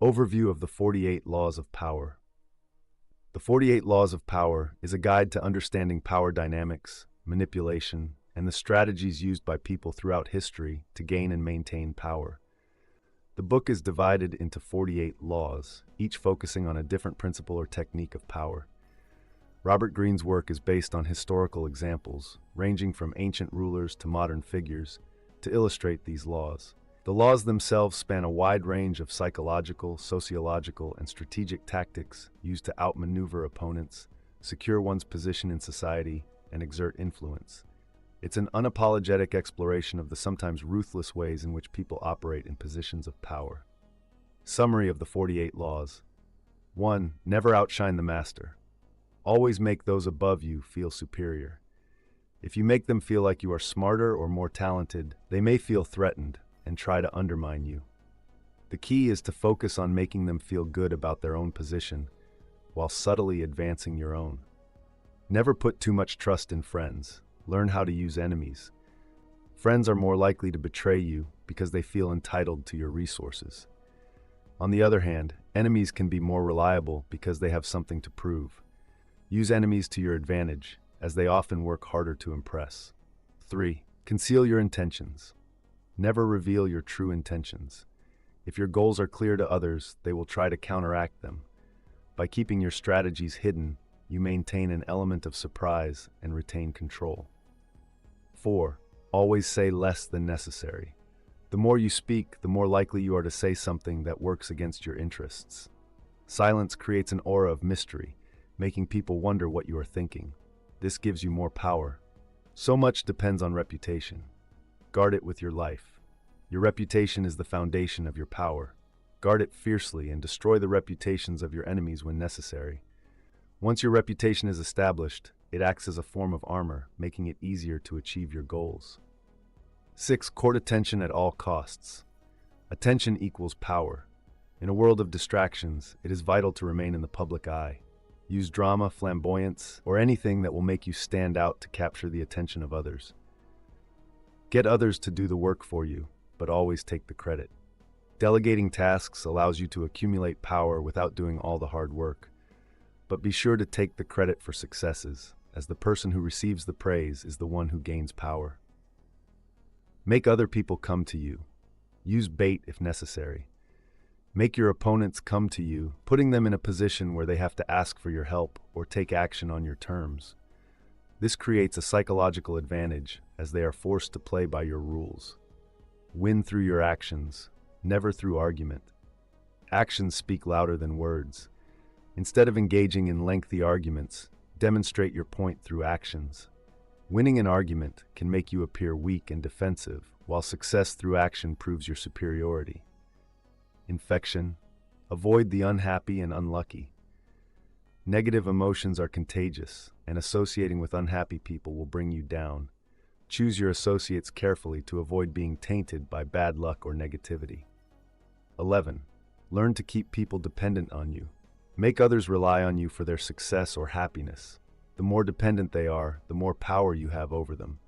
Overview of the 48 Laws of Power. The 48 Laws of Power is a guide to understanding power dynamics, manipulation, and the strategies used by people throughout history to gain and maintain power. The book is divided into 48 laws, each focusing on a different principle or technique of power. Robert Greene's work is based on historical examples, ranging from ancient rulers to modern figures, to illustrate these laws. The laws themselves span a wide range of psychological, sociological, and strategic tactics used to outmaneuver opponents, secure one's position in society, and exert influence. It's an unapologetic exploration of the sometimes ruthless ways in which people operate in positions of power. Summary of the 48 Laws. 1. Never outshine the master. Always make those above you feel superior. If you make them feel like you are smarter or more talented, they may feel threatened and try to undermine you. The key is to focus on making them feel good about their own position, while subtly advancing your own. Never put too much trust in friends. Learn how to use enemies. Friends are more likely to betray you because they feel entitled to your resources. On the other hand, enemies can be more reliable because they have something to prove. Use enemies to your advantage, as they often work harder to impress. 3. Conceal your intentions. Never reveal your true intentions. If your goals are clear to others, they will try to counteract them. By keeping your strategies hidden, you maintain an element of surprise and retain control. 4. Always say less than necessary. The more you speak, the more likely you are to say something that works against your interests. Silence creates an aura of mystery, making people wonder what you are thinking. This gives you more power. So much depends on reputation. Guard it with your life. Your reputation is the foundation of your power. Guard it fiercely and destroy the reputations of your enemies when necessary. Once your reputation is established, it acts as a form of armor, making it easier to achieve your goals. 6. Court attention at all costs. Attention equals power. In a world of distractions, it is vital to remain in the public eye. Use drama, flamboyance, or anything that will make you stand out to capture the attention of others. Get others to do the work for you, but always take the credit. Delegating tasks allows you to accumulate power without doing all the hard work. But be sure to take the credit for successes, as the person who receives the praise is the one who gains power. Make other people come to you. Use bait if necessary. Make your opponents come to you, putting them in a position where they have to ask for your help or take action on your terms. This creates a psychological advantage, as they are forced to play by your rules. Win through your actions, never through argument. Actions speak louder than words. Instead of engaging in lengthy arguments, demonstrate your point through actions. Winning an argument can make you appear weak and defensive, while success through action proves your superiority. Infection. Avoid the unhappy and unlucky. Negative emotions are contagious, and associating with unhappy people will bring you down. Choose your associates carefully to avoid being tainted by bad luck or negativity. 11. Learn to keep people dependent on you. Make others rely on you for their success or happiness. The more dependent they are, the more power you have over them.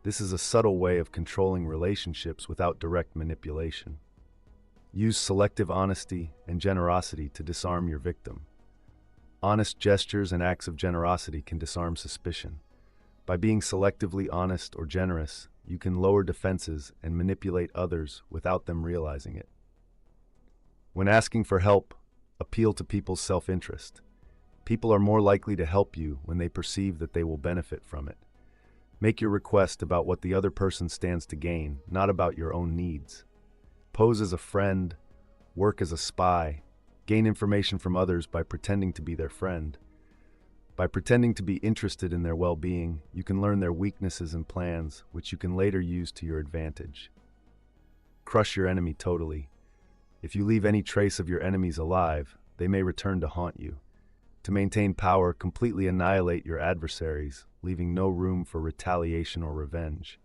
This is a subtle way of controlling relationships without direct manipulation. Use selective honesty and generosity to disarm your victim. Honest gestures and acts of generosity can disarm suspicion. By being selectively honest or generous, you can lower defenses and manipulate others without them realizing it. When asking for help, appeal to people's self-interest. People are more likely to help you when they perceive that they will benefit from it. Make your request about what the other person stands to gain, not about your own needs. Pose as a friend, work as a spy, gain information from others by pretending to be their friend. By pretending to be interested in their well-being, you can learn their weaknesses and plans, which you can later use to your advantage. Crush your enemy totally. If you leave any trace of your enemies alive, they may return to haunt you. To maintain power, completely annihilate your adversaries, leaving no room for retaliation or revenge.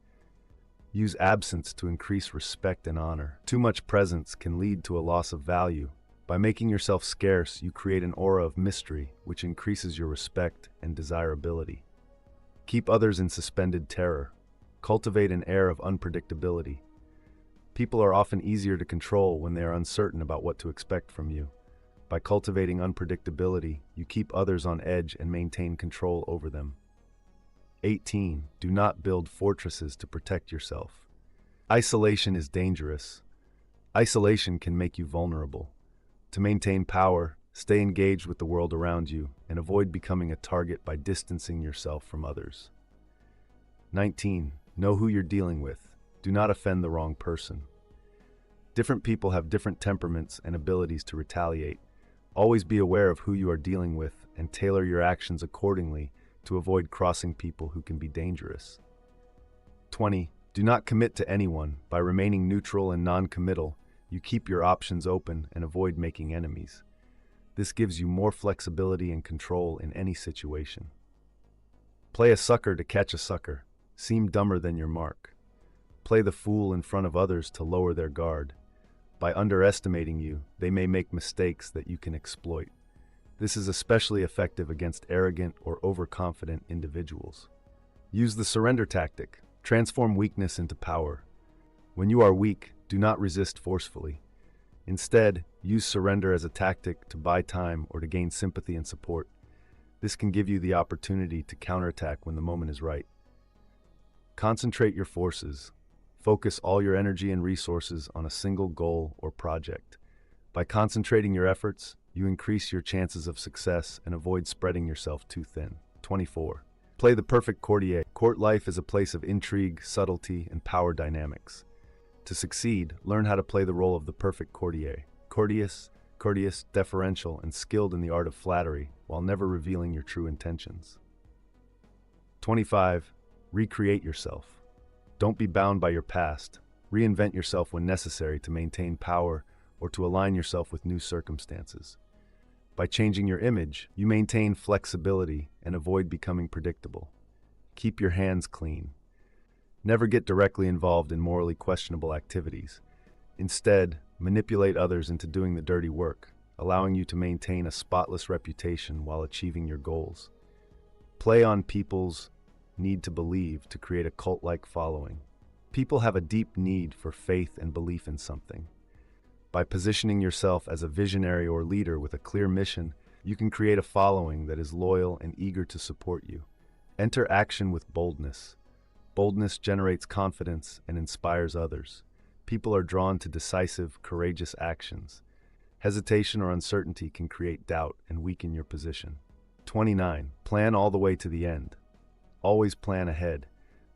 Use absence to increase respect and honor. Too much presence can lead to a loss of value. By making yourself scarce, you create an aura of mystery, which increases your respect and desirability. Keep others in suspended terror. Cultivate an air of unpredictability. People are often easier to control when they are uncertain about what to expect from you. By cultivating unpredictability, you keep others on edge and maintain control over them. 18. Do not build fortresses to protect yourself. Isolation is dangerous. Isolation can make you vulnerable. To maintain power, stay engaged with the world around you and avoid becoming a target by distancing yourself from others. 19. Know who you're dealing with. Do not offend the wrong person. Different people have different temperaments and abilities to retaliate. Always be aware of who you are dealing with and tailor your actions accordingly to avoid crossing people who can be dangerous. 20. Do not commit to anyone. By remaining neutral and non-committal, you keep your options open and avoid making enemies. This gives you more flexibility and control in any situation. Play a sucker to catch a sucker. Seem dumber than your mark. Play the fool in front of others to lower their guard. By underestimating you, they may make mistakes that you can exploit. This is especially effective against arrogant or overconfident individuals. Use the surrender tactic. Transform weakness into power. When you are weak, do not resist forcefully. Instead, use surrender as a tactic to buy time or to gain sympathy and support. This can give you the opportunity to counterattack when the moment is right. Concentrate your forces. Focus all your energy and resources on a single goal or project. By concentrating your efforts, you increase your chances of success and avoid spreading yourself too thin. 24. Play the perfect courtier. Court life is a place of intrigue, subtlety, and power dynamics. To succeed, learn how to play the role of the perfect courtier. Courteous, deferential, and skilled in the art of flattery, while never revealing your true intentions. 25. Recreate yourself. Don't be bound by your past. Reinvent yourself when necessary to maintain power or to align yourself with new circumstances. By changing your image, you maintain flexibility and avoid becoming predictable. Keep your hands clean. Never get directly involved in morally questionable activities. Instead, manipulate others into doing the dirty work, allowing you to maintain a spotless reputation while achieving your goals. Play on people's need to believe to create a cult-like following. People have a deep need for faith and belief in something. By positioning yourself as a visionary or leader with a clear mission, you can create a following that is loyal and eager to support you. Enter action with boldness. Boldness generates confidence and inspires others. People are drawn to decisive, courageous actions. Hesitation or uncertainty can create doubt and weaken your position. 29. Plan all the way to the end. Always plan ahead.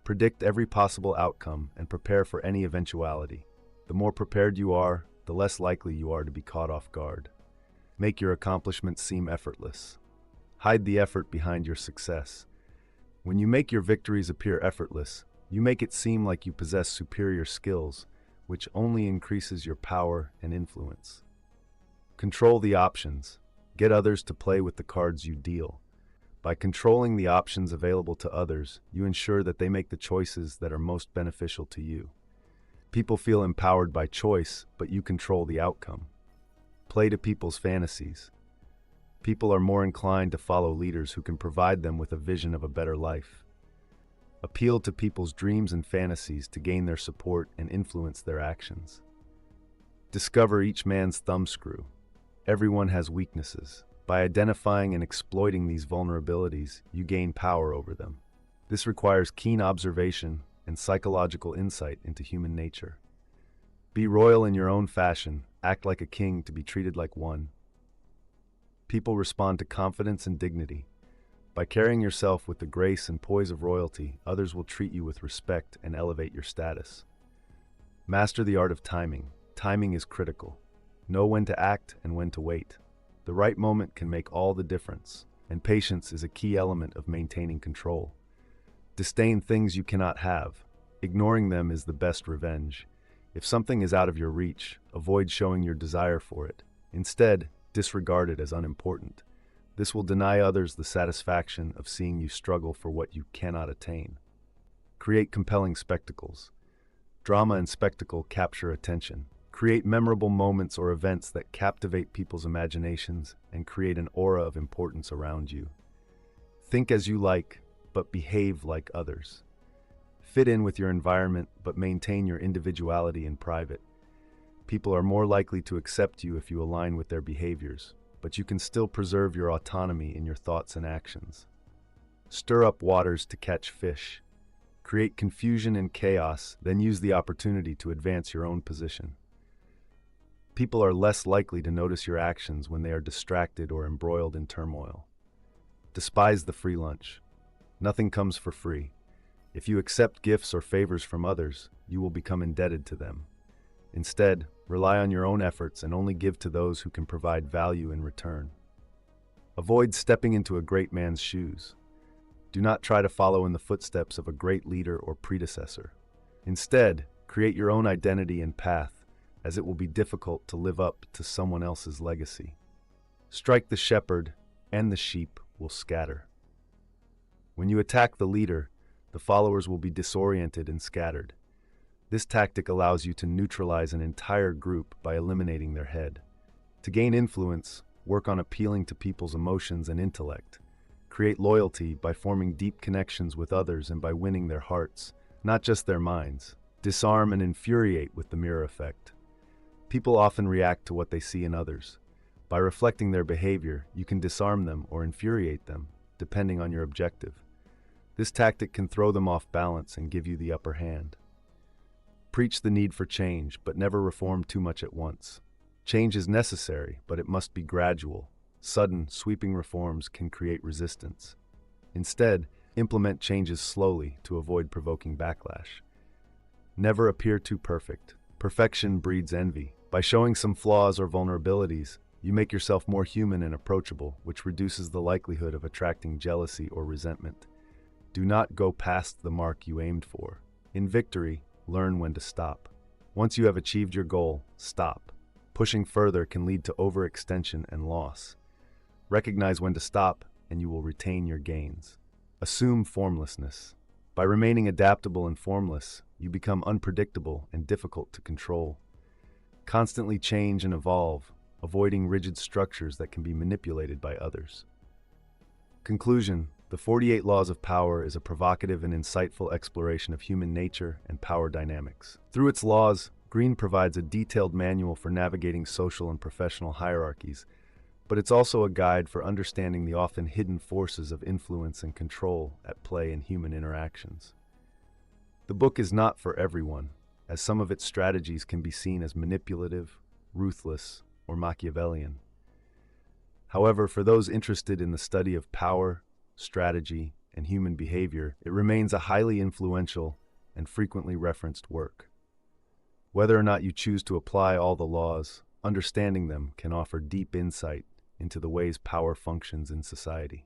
Predict every possible outcome and prepare for any eventuality. The more prepared you are, the less likely you are to be caught off guard. Make your accomplishments seem effortless. Hide the effort behind your success. When you make your victories appear effortless, you make it seem like you possess superior skills, which only increases your power and influence. Control the options. Get others to play with the cards you deal. By controlling the options available to others, you ensure that they make the choices that are most beneficial to you. People feel empowered by choice, but you control the outcome. Play to people's fantasies. People are more inclined to follow leaders who can provide them with a vision of a better life. Appeal to people's dreams and fantasies to gain their support and influence their actions. Discover each man's thumbscrew. Everyone has weaknesses. By identifying and exploiting these vulnerabilities, you gain power over them. This requires keen observation and psychological insight into human nature. Be royal in your own fashion. Act like a king to be treated like one. People respond to confidence and dignity. By carrying yourself with the grace and poise of royalty, others will treat you with respect and elevate your status. Master the art of timing. Timing is critical. Know when to act and when to wait. The right moment can make all the difference, and patience is a key element of maintaining control. Disdain things you cannot have. Ignoring them is the best revenge. If something is out of your reach, avoid showing your desire for it. Instead, disregard it as unimportant. This will deny others the satisfaction of seeing you struggle for what you cannot attain. Create compelling spectacles. Drama and spectacle capture attention. Create memorable moments or events that captivate people's imaginations and create an aura of importance around you. Think as you like, but behave like others. Fit in with your environment, but maintain your individuality in private. People are more likely to accept you if you align with their behaviors, but you can still preserve your autonomy in your thoughts and actions. Stir up waters to catch fish. Create confusion and chaos, then use the opportunity to advance your own position. People are less likely to notice your actions when they are distracted or embroiled in turmoil. Despise the free lunch. Nothing comes for free. If you accept gifts or favors from others, you will become indebted to them. Instead, rely on your own efforts and only give to those who can provide value in return. Avoid stepping into a great man's shoes. Do not try to follow in the footsteps of a great leader or predecessor. Instead, create your own identity and path, as it will be difficult to live up to someone else's legacy. Strike the shepherd, and the sheep will scatter. When you attack the leader, the followers will be disoriented and scattered. This tactic allows you to neutralize an entire group by eliminating their head. To gain influence, work on appealing to people's emotions and intellect. Create loyalty by forming deep connections with others and by winning their hearts, not just their minds. Disarm and infuriate with the mirror effect. People often react to what they see in others. By reflecting their behavior, you can disarm them or infuriate them, depending on your objective. This tactic can throw them off balance and give you the upper hand. Preach the need for change, but never reform too much at once. Change is necessary, but it must be gradual. Sudden, sweeping reforms can create resistance. Instead, implement changes slowly to avoid provoking backlash. Never appear too perfect. Perfection breeds envy. By showing some flaws or vulnerabilities, you make yourself more human and approachable, which reduces the likelihood of attracting jealousy or resentment. Do not go past the mark you aimed for. In victory, learn when to stop. Once you have achieved your goal, stop. Pushing further can lead to overextension and loss. Recognize when to stop, and you will retain your gains. Assume formlessness. By remaining adaptable and formless, you become unpredictable and difficult to control. Constantly change and evolve, avoiding rigid structures that can be manipulated by others. Conclusion: The 48 Laws of Power is a provocative and insightful exploration of human nature and power dynamics. Through its laws, Greene provides a detailed manual for navigating social and professional hierarchies, but it's also a guide for understanding the often hidden forces of influence and control at play in human interactions. The book is not for everyone, as some of its strategies can be seen as manipulative, ruthless, or Machiavellian. However, for those interested in the study of power, strategy, and human behavior, it remains a highly influential and frequently referenced work. Whether or not you choose to apply all the laws, understanding them can offer deep insight into the ways power functions in society.